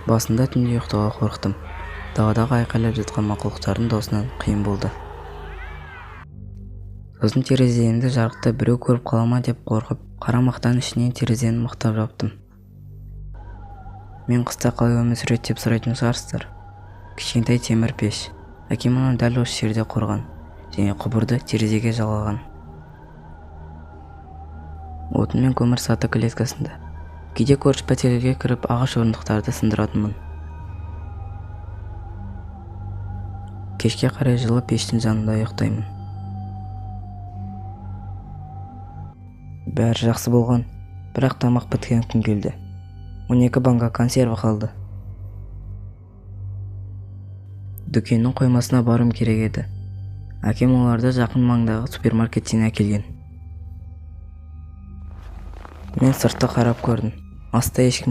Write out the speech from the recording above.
Басында түнде ұйықтауға қорықтым. Даладағы айқайлап жатқан мақұлықтардың даусынан қиын болды. Сосын тереземді жарықта біреу көріп қала ма деп қорқып, қара мақтан ішінен терезені мықтап жаптым. Мен қыста қалай өмір сүреді деп сұрайтын шығарсыздар. Кішкентай темір пеш. Әкем оны дәл осы жерде қорған және құбырды терезеге жалғаған. Отын мен көмір саты клеткасында. Кейде көрші пәтерлерге кіріп ағаш орындықтарды сындыратынмын. Кешке қарай жылы пештің жанында ұйықтаймын. Бәрі жақсы болған, бірақ тамақ біткен күн келді. 12 банка консерві қалды. Дүкеннің қоймасына барым керек еді. Әкем оларды жақын маңдағы супермаркеттен әкелген. Мен сыртты қарап көрдім. Аста ешкім